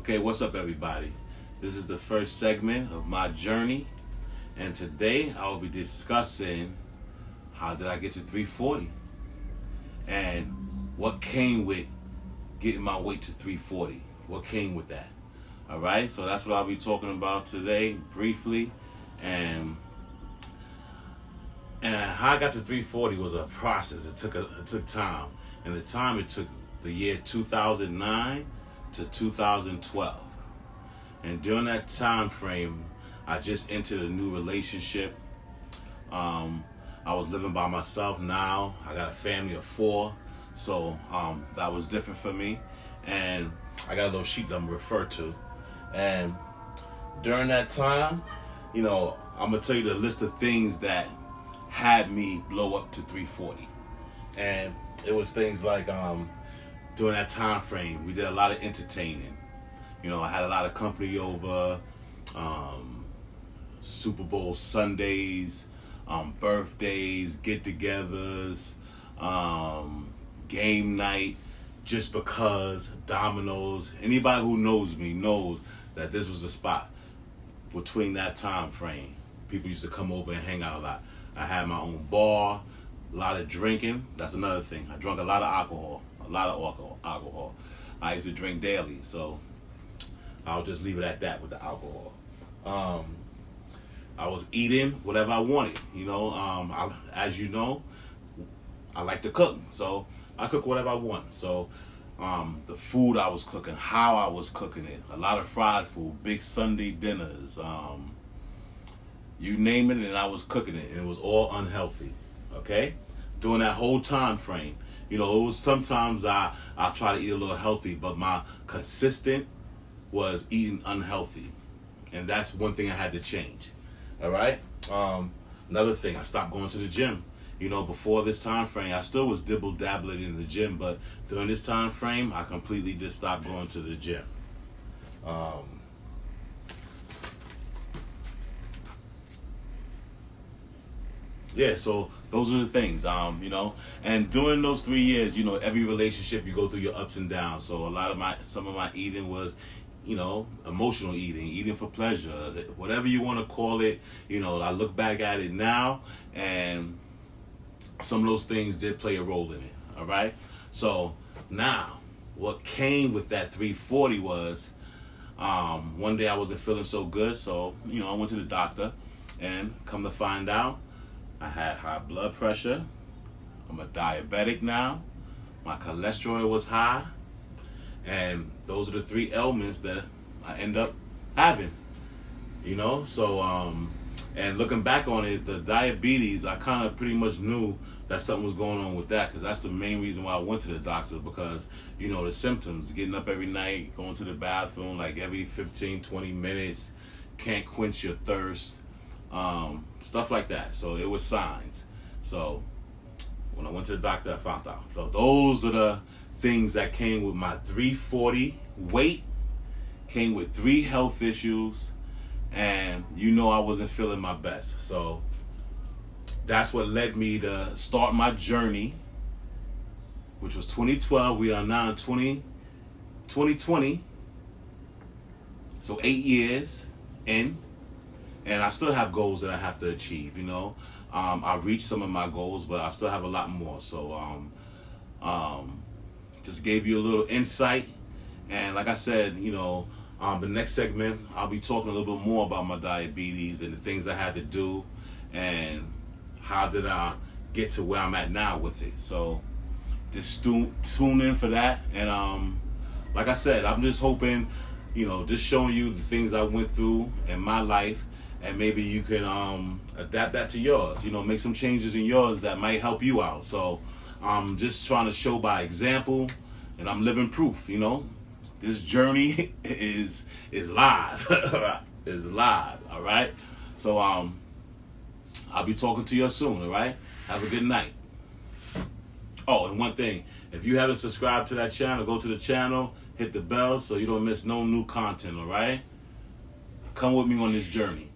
Okay, what's up, everybody? This is the first segment of my journey, and today I will be discussing how did I get to 340 and what came with getting my weight to 340. What came with that? All right, so that's what I'll be talking about today, briefly, and how I got to 340 was a process. It took time, and the time it took the year 2009 to 2012. And during that time frame, I just entered a new relationship. I was living by myself. Now I got a family of 4, so that was different for me. And I got a little sheet that I'm referred to. And during that time, I'm gonna tell you the list of things that had me blow up to 340. And it was things like during that time frame, we did a lot of entertaining. I had a lot of company over, Super Bowl Sundays, birthdays, get-togethers, game night, just because, dominoes. Anybody who knows me knows that this was a spot between that time frame. People used to come over and hang out a lot. I had my own bar, a lot of drinking. That's another thing. I drank a lot of alcohol. I used to drink daily, so I'll just leave it at that with the alcohol. I was eating whatever I wanted. As you know, I like to cook, so I cook whatever I want. So the food I was cooking, how I was cooking it, a lot of fried food, big Sunday dinners, you name it, and I was cooking it, and it was all unhealthy. Okay, during that whole time frame, it was sometimes I try to eat a little healthy, but my consistent was eating unhealthy, and that's one thing I had to change. All right. Another thing, I stopped going to the gym. Before this time frame, I still was dibble dabbling in the gym, but during this time frame, I completely just stopped going to the gym. Yeah, so those are the things, and during those 3 years, every relationship you go through your ups and downs. So some of my eating was, emotional eating for pleasure, whatever you want to call it. I look back at it now, and some of those things did play a role in it. All right. So now, what came with that 340 was, one day I wasn't feeling so good, so I went to the doctor, and come to find out, I had high blood pressure. I'm a diabetic now. My cholesterol was high. And those are the 3 ailments that I end up having. So, and looking back on it, the diabetes, I kind of pretty much knew that something was going on with that, because that's the main reason why I went to the doctor, because, the symptoms, getting up every night, going to the bathroom like every 15, 20 minutes, can't quench your thirst, stuff like that. So it was signs. So when I went to the doctor, I found out. So those are the things that came with my 340 weight, came with 3 health issues, and I wasn't feeling my best. So that's what led me to start my journey, which was 2012. We are now in 2020. So 8 years in. And I still have goals that I have to achieve, I've reached some of my goals, but I still have a lot more. So just gave you a little insight. And like I said, the next segment, I'll be talking a little bit more about my diabetes and the things I had to do and how did I get to where I'm at now with it. So just tune in for that. And like I said, I'm just hoping, just showing you the things I went through in my life, and maybe you can adapt that to yours. Make some changes in yours that might help you out. So I'm just trying to show by example, and I'm living proof. This journey is live. It's live. All right. So I'll be talking to you soon. All right. Have a good night. Oh, and one thing, if you haven't subscribed to that channel, go to the channel, hit the bell so you don't miss no new content. All right. Come with me on this journey.